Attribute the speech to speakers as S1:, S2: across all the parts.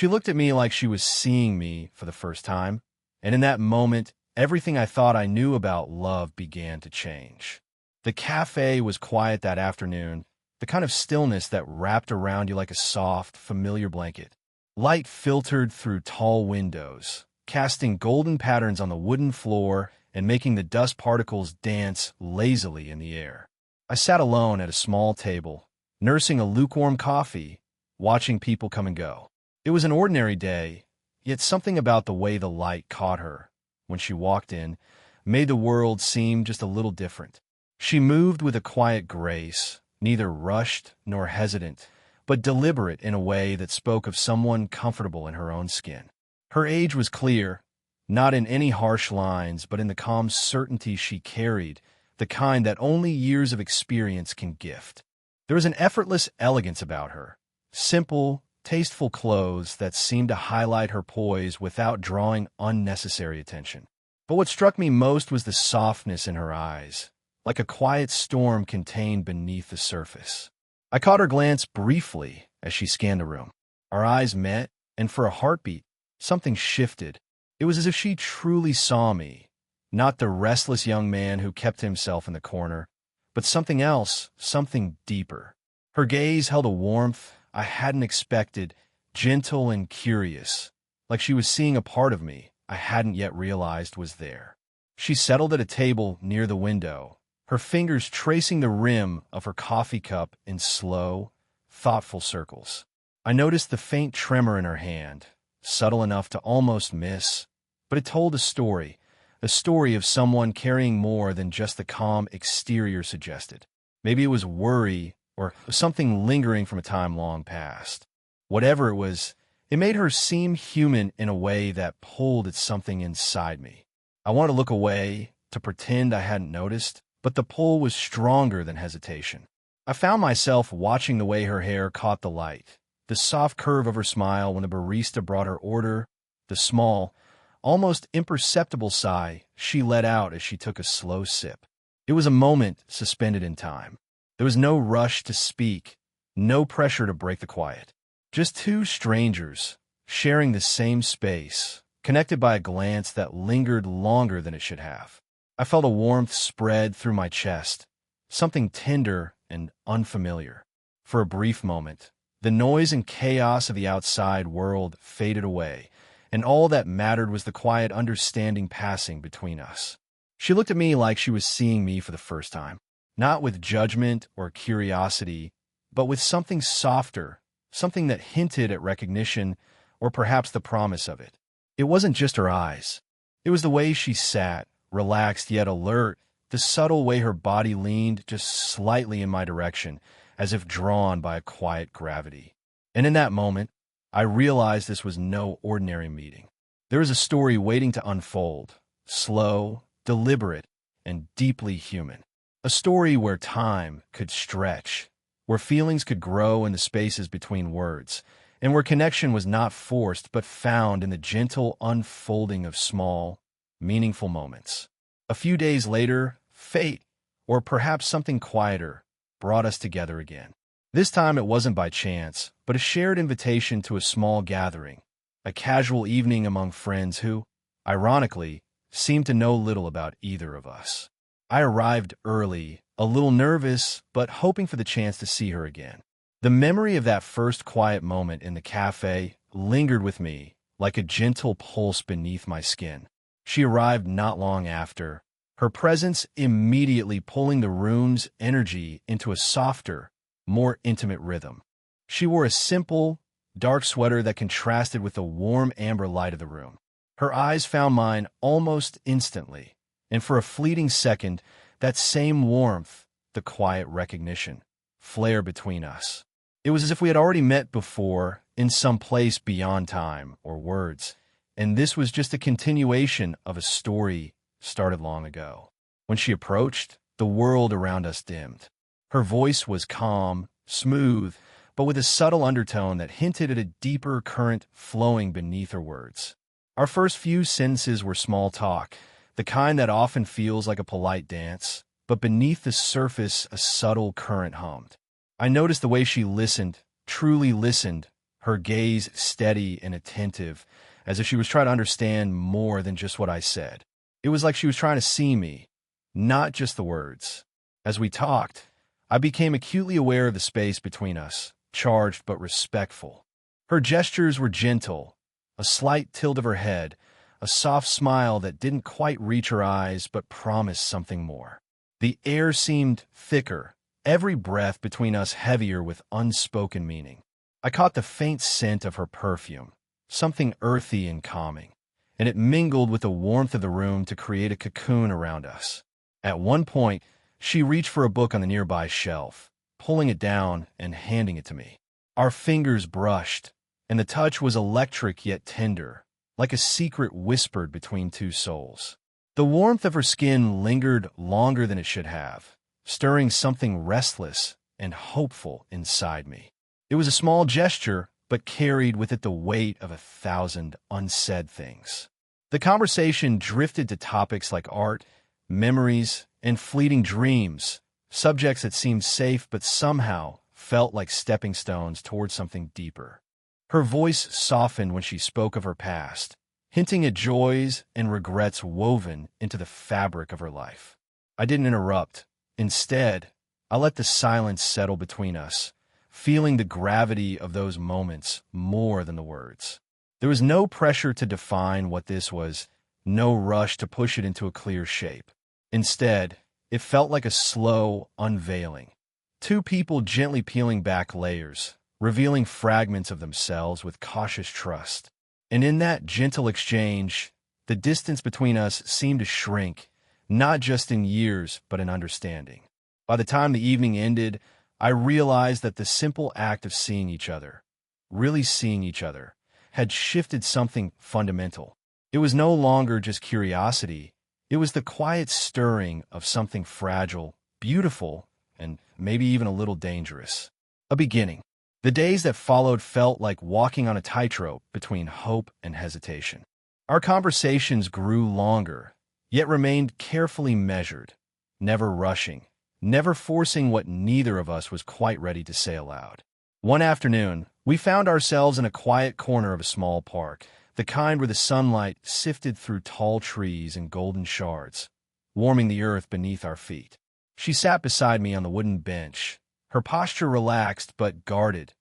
S1: She looked at me like she was seeing me for the first time, and in that moment, everything I thought I knew about love began to change. The cafe was quiet that afternoon, the kind of stillness that wrapped around you like a soft, familiar blanket. Light filtered through tall windows, casting golden patterns on the wooden floor and making the dust particles dance lazily in the air. I sat alone at a small table, nursing a lukewarm coffee, watching people come and go. It was an ordinary day, yet something about the way the light caught her when she walked in made the world seem just a little different. She moved with a quiet grace, neither rushed nor hesitant, but deliberate in a way that spoke of someone comfortable in her own skin. Her age was clear, not in any harsh lines, but in the calm certainty she carried, the kind that only years of experience can gift. There was an effortless elegance about her, simple, tasteful clothes that seemed to highlight her poise without drawing unnecessary attention. But what struck me most was the softness in her eyes, like a quiet storm contained beneath the surface. I caught her glance briefly as she scanned the room. Our eyes met, and for a heartbeat, something shifted. It was as if she truly saw me, not the restless young man who kept himself in the corner, but something else, something deeper. Her gaze held a warmth I hadn't expected, gentle and curious, like she was seeing a part of me I hadn't yet realized was there. She settled at a table near the window, her fingers tracing the rim of her coffee cup in slow, thoughtful circles. I noticed the faint tremor in her hand, subtle enough to almost miss, but it told a story of someone carrying more than just the calm exterior suggested. Maybe it was worry or something lingering from a time long past. Whatever it was, it made her seem human in a way that pulled at something inside me. I wanted to look away, to pretend I hadn't noticed, but the pull was stronger than hesitation. I found myself watching the way her hair caught the light, the soft curve of her smile when the barista brought her order, the small, almost imperceptible sigh she let out as she took a slow sip. It was a moment suspended in time. There was no rush to speak, no pressure to break the quiet. Just two strangers, sharing the same space, connected by a glance that lingered longer than it should have. I felt a warmth spread through my chest, something tender and unfamiliar. For a brief moment, the noise and chaos of the outside world faded away, and all that mattered was the quiet understanding passing between us. She looked at me like she was seeing me for the first time, not with judgment or curiosity, but with something softer, something that hinted at recognition or perhaps the promise of it. It wasn't just her eyes. It was the way she sat, relaxed yet alert, the subtle way her body leaned just slightly in my direction, as if drawn by a quiet gravity. And in that moment, I realized this was no ordinary meeting. There was a story waiting to unfold, slow, deliberate, and deeply human. A story where time could stretch, where feelings could grow in the spaces between words, and where connection was not forced but found in the gentle unfolding of small, meaningful moments. A few days later, fate, or perhaps something quieter, brought us together again. This time it wasn't by chance, but a shared invitation to a small gathering, a casual evening among friends who, ironically, seemed to know little about either of us. I arrived early, a little nervous, but hoping for the chance to see her again. The memory of that first quiet moment in the cafe lingered with me like a gentle pulse beneath my skin. She arrived not long after, her presence immediately pulling the room's energy into a softer, more intimate rhythm. She wore a simple, dark sweater that contrasted with the warm amber light of the room. Her eyes found mine almost instantly, and for a fleeting second, that same warmth, the quiet recognition, flared between us. It was as if we had already met before in some place beyond time or words, and this was just a continuation of a story started long ago. When she approached, the world around us dimmed. Her voice was calm, smooth, but with a subtle undertone that hinted at a deeper current flowing beneath her words. Our first few sentences were small talk, the kind that often feels like a polite dance, but beneath the surface a subtle current hummed. I noticed the way she listened, truly listened, her gaze steady and attentive, as if she was trying to understand more than just what I said. It was like she was trying to see me, not just the words. As we talked, I became acutely aware of the space between us, charged but respectful. Her gestures were gentle, a slight tilt of her head, a soft smile that didn't quite reach her eyes but promised something more. The air seemed thicker, every breath between us heavier with unspoken meaning. I caught the faint scent of her perfume, something earthy and calming, and it mingled with the warmth of the room to create a cocoon around us. At one point, she reached for a book on the nearby shelf, pulling it down and handing it to me. Our fingers brushed, and the touch was electric yet tender, like a secret whispered between two souls. The warmth of her skin lingered longer than it should have, stirring something restless and hopeful inside me. It was a small gesture, but carried with it the weight of 1,000 unsaid things. The conversation drifted to topics like art, memories, and fleeting dreams, subjects that seemed safe but somehow felt like stepping stones toward something deeper. Her voice softened when she spoke of her past, hinting at joys and regrets woven into the fabric of her life. I didn't interrupt. Instead, I let the silence settle between us, feeling the gravity of those moments more than the words. There was no pressure to define what this was, no rush to push it into a clear shape. Instead, it felt like a slow unveiling. Two people gently peeling back layers, revealing fragments of themselves with cautious trust. And in that gentle exchange, the distance between us seemed to shrink, not just in years, but in understanding. By the time the evening ended, I realized that the simple act of seeing each other, really seeing each other, had shifted something fundamental. It was no longer just curiosity. It was the quiet stirring of something fragile, beautiful, and maybe even a little dangerous. A beginning. The days that followed felt like walking on a tightrope between hope and hesitation. Our conversations grew longer, yet remained carefully measured, never rushing, never forcing what neither of us was quite ready to say aloud. One afternoon, we found ourselves in a quiet corner of a small park, the kind where the sunlight sifted through tall trees and golden shards, warming the earth beneath our feet. She sat beside me on the wooden bench, her posture relaxed but guarded,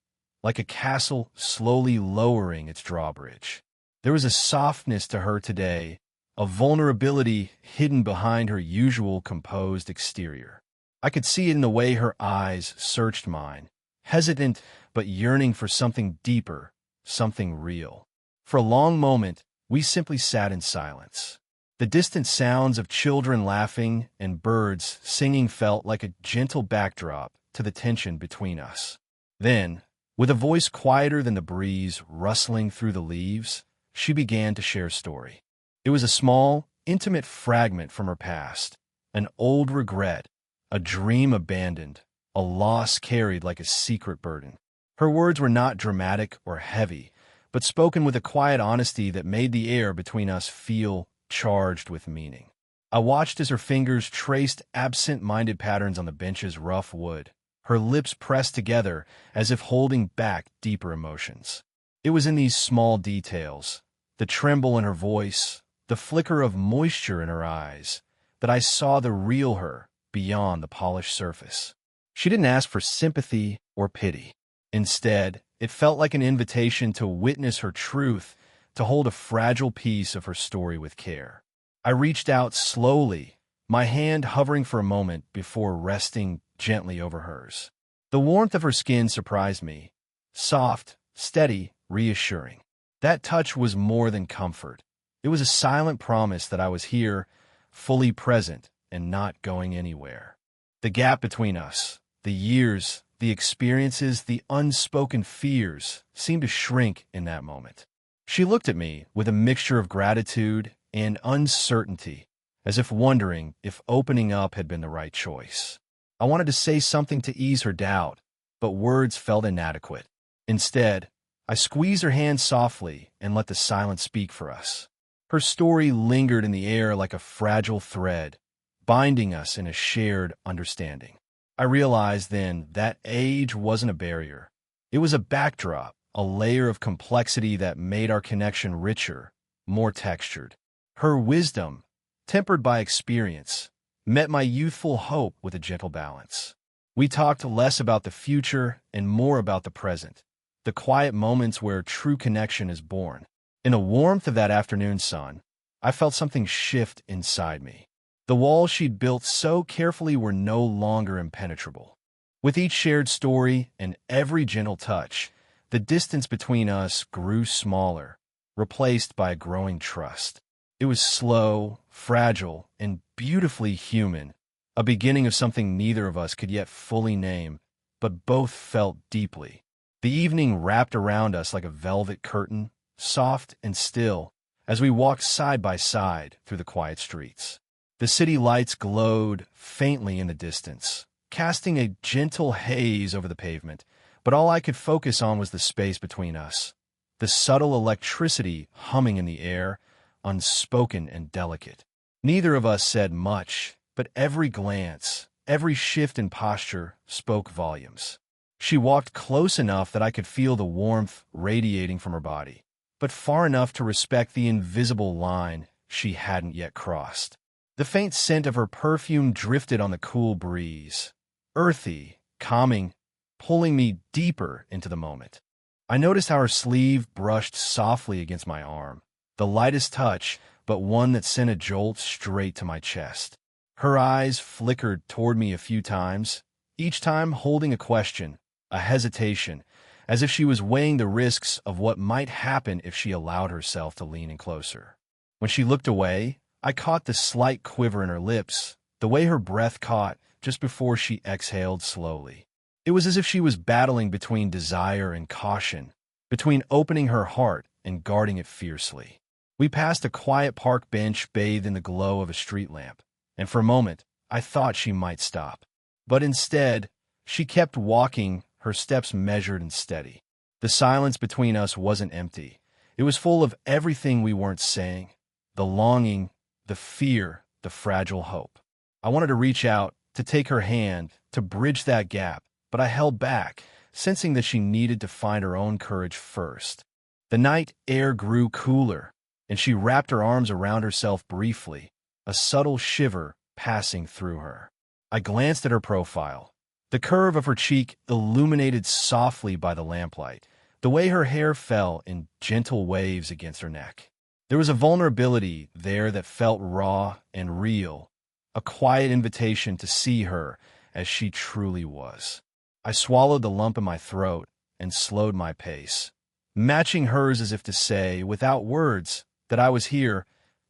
S1: like a castle slowly lowering its drawbridge. There was a softness to her today, a vulnerability hidden behind her usual composed exterior. I could see it in the way her eyes searched mine, hesitant but yearning for something deeper, something real. For a long moment, we simply sat in silence. The distant sounds of children laughing and birds singing felt like a gentle backdrop to the tension between us. Then, with a voice quieter than the breeze rustling through the leaves, she began to share a story. It was a small, intimate fragment from her past, an old regret, a dream abandoned, a loss carried like a secret burden. Her words were not dramatic or heavy, but spoken with a quiet honesty that made the air between us feel charged with meaning. I watched as her fingers traced absent-minded patterns on the bench's rough wood, her lips pressed together as if holding back deeper emotions. It was in these small details, the tremble in her voice, the flicker of moisture in her eyes, that I saw the real her beyond the polished surface. She didn't ask for sympathy or pity. Instead, it felt like an invitation to witness her truth, to hold a fragile piece of her story with care. I reached out slowly, my hand hovering for a moment before resting gently over hers. The warmth of her skin surprised me, soft, steady, reassuring. That touch was more than comfort. It was a silent promise that I was here, fully present, and not going anywhere. The gap between us, the years, the experiences, the unspoken fears seemed to shrink in that moment. She looked at me with a mixture of gratitude and uncertainty, as if wondering if opening up had been the right choice. I wanted to say something to ease her doubt, but words felt inadequate. Instead, I squeezed her hand softly and let the silence speak for us. Her story lingered in the air like a fragile thread, binding us in a shared understanding. I realized then that age wasn't a barrier. It was a backdrop, a layer of complexity that made our connection richer, more textured. Her wisdom, tempered by experience, met my youthful hope with a gentle balance. We talked less about the future and more about the present, the quiet moments where true connection is born. In the warmth of that afternoon sun, I felt something shift inside me. The walls she'd built so carefully were no longer impenetrable. With each shared story and every gentle touch, the distance between us grew smaller, replaced by a growing trust. It was slow, fragile, and beautifully human, a beginning of something neither of us could yet fully name, but both felt deeply. The evening wrapped around us like a velvet curtain, soft and still, as we walked side by side through the quiet streets. The city lights glowed faintly in the distance, casting a gentle haze over the pavement, but all I could focus on was the space between us, the subtle electricity humming in the air, unspoken and delicate. Neither of us said much, but every glance, every shift in posture spoke volumes. She walked close enough that I could feel the warmth radiating from her body, but far enough to respect the invisible line she hadn't yet crossed. The faint scent of her perfume drifted on the cool breeze, earthy, calming, pulling me deeper into the moment. I noticed how her sleeve brushed softly against my arm, the lightest touch, but one that sent a jolt straight to my chest. Her eyes flickered toward me a few times, each time holding a question, a hesitation, as if she was weighing the risks of what might happen if she allowed herself to lean in closer. When she looked away, I caught the slight quiver in her lips, the way her breath caught just before she exhaled slowly. It was as if she was battling between desire and caution, between opening her heart and guarding it fiercely. We passed a quiet park bench bathed in the glow of a street lamp, and for a moment I thought she might stop. But instead, she kept walking, her steps measured and steady. The silence between us wasn't empty. It was full of everything we weren't saying, the longing, the fear, the fragile hope. I wanted to reach out, to take her hand, to bridge that gap, but I held back, sensing that she needed to find her own courage first. The night air grew cooler, and she wrapped her arms around herself briefly, a subtle shiver passing through her. I glanced at her profile, the curve of her cheek illuminated softly by the lamplight, the way her hair fell in gentle waves against her neck. There was a vulnerability there that felt raw and real, a quiet invitation to see her as she truly was. I swallowed the lump in my throat and slowed my pace, matching hers as if to say, without words, that I was here,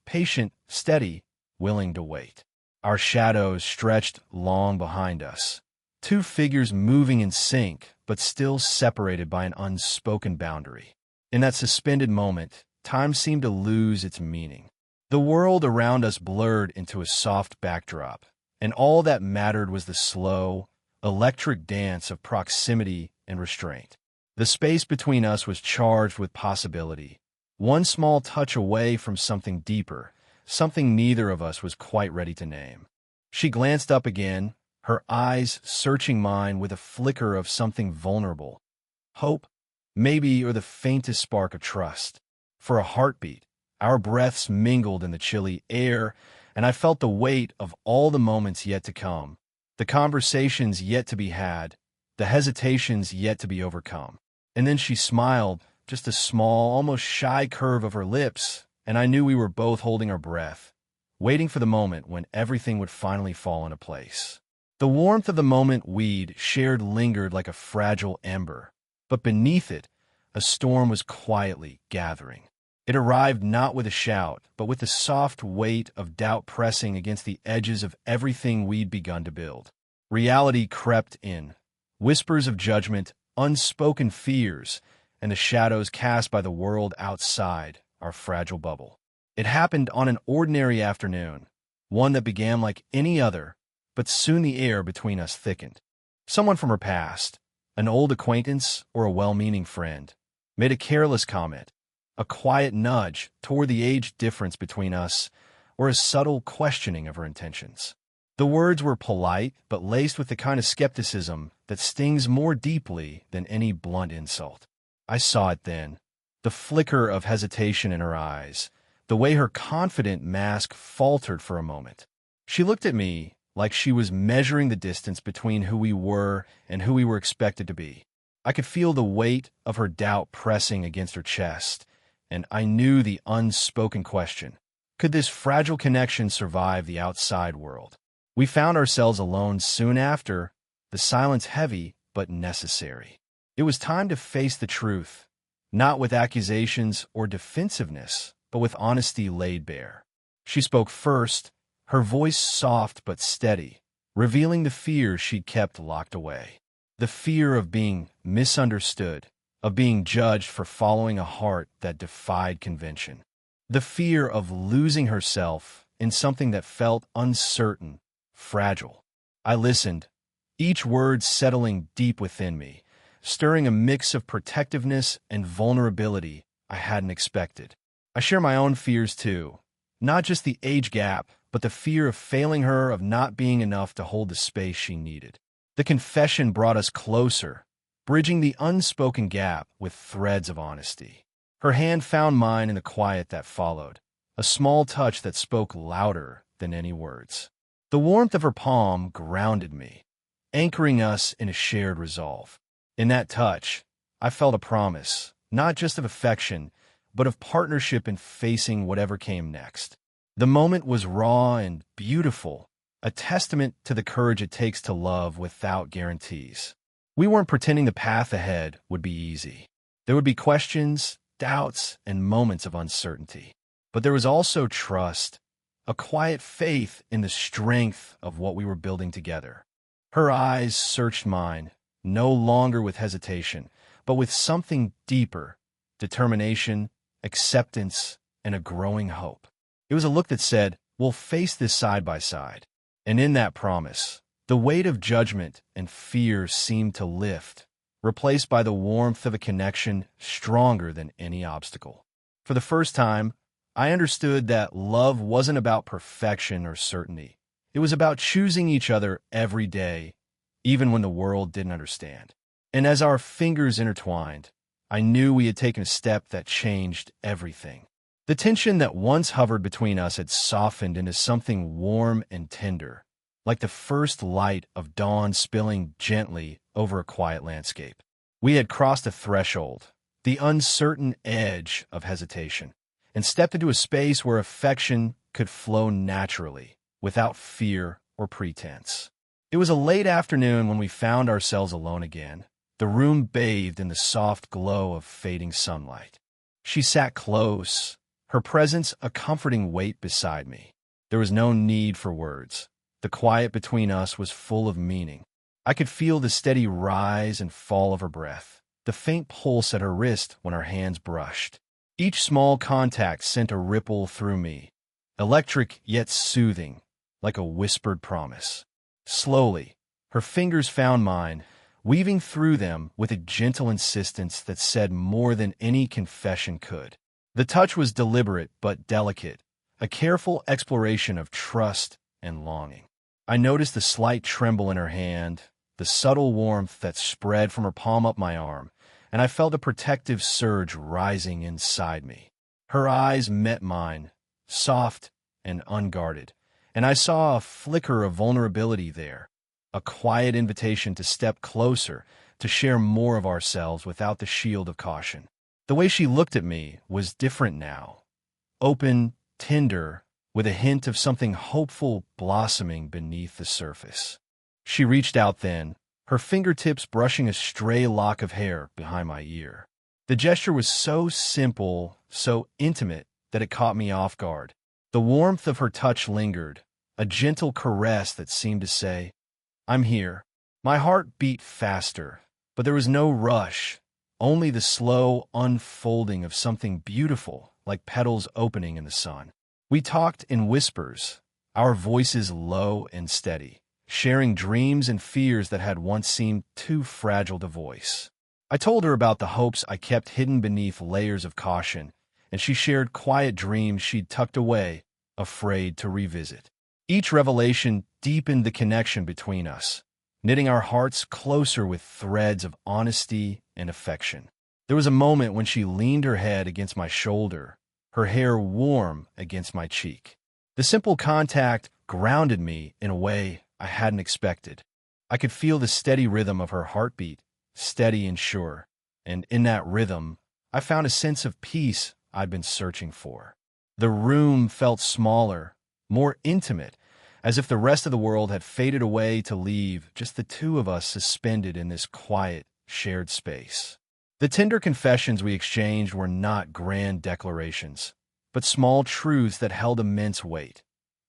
S1: patient, steady, willing to wait. Our shadows stretched long behind us, two figures moving in sync, but still separated by an unspoken boundary. In that suspended moment, time seemed to lose its meaning. The world around us blurred into a soft backdrop, and all that mattered was the slow, electric dance of proximity and restraint. The space between us was charged with possibility, one small touch away from something deeper, something neither of us was quite ready to name. She glanced up again, her eyes searching mine with a flicker of something vulnerable. Hope, maybe, or the faintest spark of trust. For a heartbeat, our breaths mingled in the chilly air, and I felt the weight of all the moments yet to come, the conversations yet to be had, the hesitations yet to be overcome. And then she smiled, just a small, almost shy curve of her lips, and I knew we were both holding our breath, waiting for the moment when everything would finally fall into place. The warmth of the moment we'd shared lingered like a fragile ember, but beneath it, a storm was quietly gathering. It arrived not with a shout, but with the soft weight of doubt pressing against the edges of everything we'd begun to build. Reality crept in, whispers of judgment, unspoken fears, and the shadows cast by the world outside our fragile bubble. It happened on an ordinary afternoon, one that began like any other, but soon the air between us thickened. Someone from her past, an old acquaintance or a well-meaning friend, made a careless comment, a quiet nudge toward the age difference between us, or a subtle questioning of her intentions. The words were polite, but laced with the kind of skepticism that stings more deeply than any blunt insult. I saw it then. The flicker of hesitation in her eyes, the way her confident mask faltered for a moment. She looked at me like she was measuring the distance between who we were and who we were expected to be. I could feel the weight of her doubt pressing against her chest, and I knew the unspoken question. Could this fragile connection survive the outside world? We found ourselves alone soon after, the silence heavy but necessary. It was time to face the truth, not with accusations or defensiveness, but with honesty laid bare. She spoke first, her voice soft but steady, revealing the fear she'd kept locked away. The fear of being misunderstood, of being judged for following a heart that defied convention. The fear of losing herself in something that felt uncertain, fragile. I listened, each word settling deep within me, stirring a mix of protectiveness and vulnerability I hadn't expected. I share my own fears too, not just the age gap, but the fear of failing her, of not being enough to hold the space she needed. The confession brought us closer, bridging the unspoken gap with threads of honesty. Her hand found mine in the quiet that followed, a small touch that spoke louder than any words. The warmth of her palm grounded me, anchoring us in a shared resolve. In that touch, I felt a promise, not just of affection, but of partnership in facing whatever came next. The moment was raw and beautiful, a testament to the courage it takes to love without guarantees. We weren't pretending the path ahead would be easy. There would be questions, doubts, and moments of uncertainty. But there was also trust, a quiet faith in the strength of what we were building together. Her eyes searched mine, no longer with hesitation, but with something deeper, determination, acceptance, and a growing hope. It was a look that said, "We'll face this side by side." And in that promise, the weight of judgment and fear seemed to lift, replaced by the warmth of a connection stronger than any obstacle. For the first time, I understood that love wasn't about perfection or certainty. It was about choosing each other every day, even when the world didn't understand. And as our fingers intertwined, I knew we had taken a step that changed everything. The tension that once hovered between us had softened into something warm and tender, like the first light of dawn spilling gently over a quiet landscape. We had crossed a threshold, the uncertain edge of hesitation, and stepped into a space where affection could flow naturally, without fear or pretense. It was a late afternoon when we found ourselves alone again, the room bathed in the soft glow of fading sunlight. She sat close, her presence a comforting weight beside me. There was no need for words. The quiet between us was full of meaning. I could feel the steady rise and fall of her breath, the faint pulse at her wrist when our hands brushed. Each small contact sent a ripple through me, electric yet soothing, like a whispered promise. Slowly, her fingers found mine, weaving through them with a gentle insistence that said more than any confession could. The touch was deliberate but delicate, a careful exploration of trust and longing. I noticed the slight tremble in her hand, the subtle warmth that spread from her palm up my arm, and I felt a protective surge rising inside me. Her eyes met mine, soft and unguarded, and I saw a flicker of vulnerability there, a quiet invitation to step closer, to share more of ourselves without the shield of caution. The way she looked at me was different now, open, tender, with a hint of something hopeful blossoming beneath the surface. She reached out then, her fingertips brushing a stray lock of hair behind my ear. The gesture was so simple, so intimate, that it caught me off guard. The warmth of her touch lingered, a gentle caress that seemed to say, "I'm here." My heart beat faster, but there was no rush, only the slow unfolding of something beautiful, like petals opening in the sun. We talked in whispers, our voices low and steady, sharing dreams and fears that had once seemed too fragile to voice. I told her about the hopes I kept hidden beneath layers of caution, and she shared quiet dreams she'd tucked away, afraid to revisit. Each revelation deepened the connection between us, knitting our hearts closer with threads of honesty and affection. There was a moment when she leaned her head against my shoulder, her hair warm against my cheek. The simple contact grounded me in a way I hadn't expected. I could feel the steady rhythm of her heartbeat, steady and sure, and in that rhythm, I found a sense of peace I'd been searching for. The room felt smaller, more intimate, as if the rest of the world had faded away to leave just the two of us suspended in this quiet, shared space. The tender confessions we exchanged were not grand declarations, but small truths that held immense weight.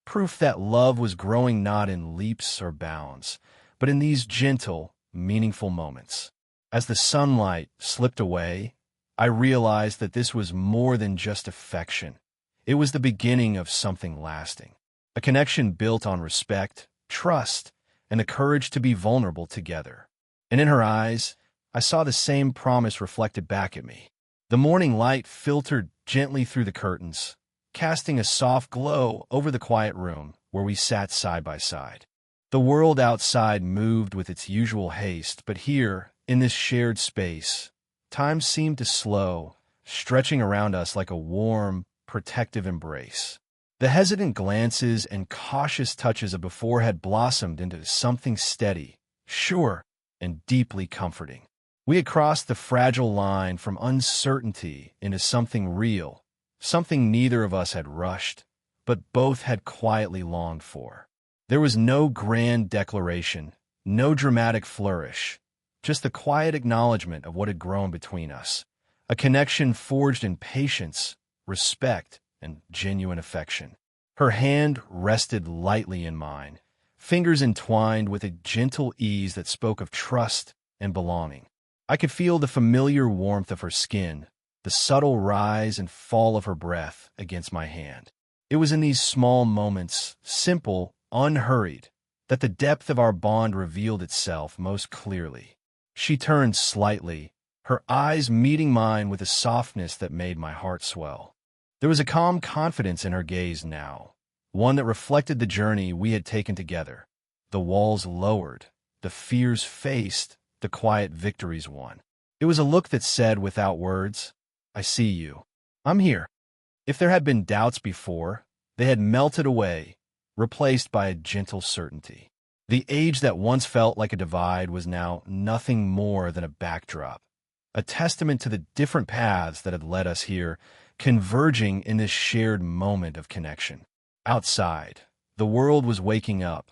S1: Proof that love was growing not in leaps or bounds, but in these gentle, meaningful moments. As the sunlight slipped away, I realized that this was more than just affection. It was the beginning of something lasting. A connection built on respect, trust, and the courage to be vulnerable together. And in her eyes, I saw the same promise reflected back at me. The morning light filtered gently through the curtains, casting a soft glow over the quiet room where we sat side by side. The world outside moved with its usual haste, but here, in this shared space, time seemed to slow, stretching around us like a warm, protective embrace. The hesitant glances and cautious touches of before had blossomed into something steady, sure, and deeply comforting. We had crossed the fragile line from uncertainty into something real, something neither of us had rushed, but both had quietly longed for. There was no grand declaration, no dramatic flourish, just the quiet acknowledgement of what had grown between us, a connection forged in patience, respect, and genuine affection. Her hand rested lightly in mine, fingers entwined with a gentle ease that spoke of trust and belonging. I could feel the familiar warmth of her skin, the subtle rise and fall of her breath against my hand. It was in these small moments, simple, unhurried, that the depth of our bond revealed itself most clearly. She turned slightly, her eyes meeting mine with a softness that made my heart swell. There was a calm confidence in her gaze now, one that reflected the journey we had taken together. The walls lowered, the fears faced, the quiet victories won. It was a look that said without words, "I see you. I'm here." If there had been doubts before, they had melted away, replaced by a gentle certainty. The age that once felt like a divide was now nothing more than a backdrop, a testament to the different paths that had led us here, converging in this shared moment of connection. Outside, the world was waking up,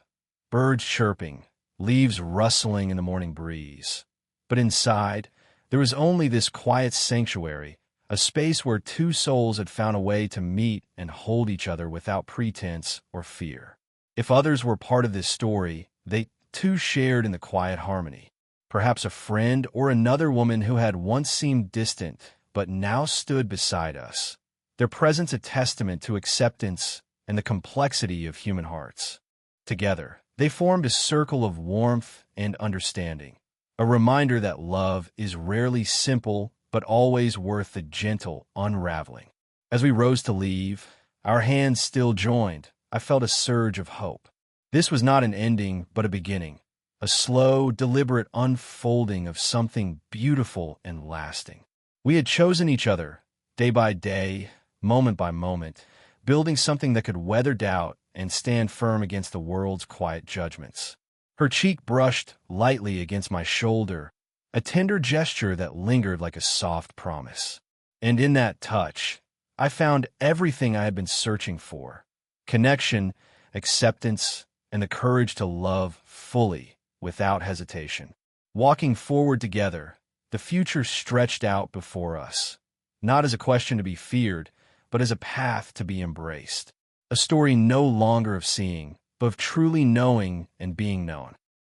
S1: birds chirping, leaves rustling in the morning breeze. But inside, there was only this quiet sanctuary, a space where two souls had found a way to meet and hold each other without pretense or fear. If others were part of this story, they too shared in the quiet harmony. Perhaps a friend or another woman who had once seemed distant but now stood beside us, their presence a testament to acceptance and the complexity of human hearts. Together, they formed a circle of warmth and understanding, a reminder that love is rarely simple but always worth the gentle unraveling. As we rose to leave, our hands still joined, I felt a surge of hope. This was not an ending but a beginning, a slow, deliberate unfolding of something beautiful and lasting. We had chosen each other, day by day, moment by moment, building something that could weather doubt and stand firm against the world's quiet judgments. Her cheek brushed lightly against my shoulder, a tender gesture that lingered like a soft promise. And in that touch, I found everything I had been searching for: connection, acceptance, and the courage to love fully, without hesitation. Walking forward together, the future stretched out before us, not as a question to be feared, but as a path to be embraced. A story no longer of seeing, but of truly knowing and being known.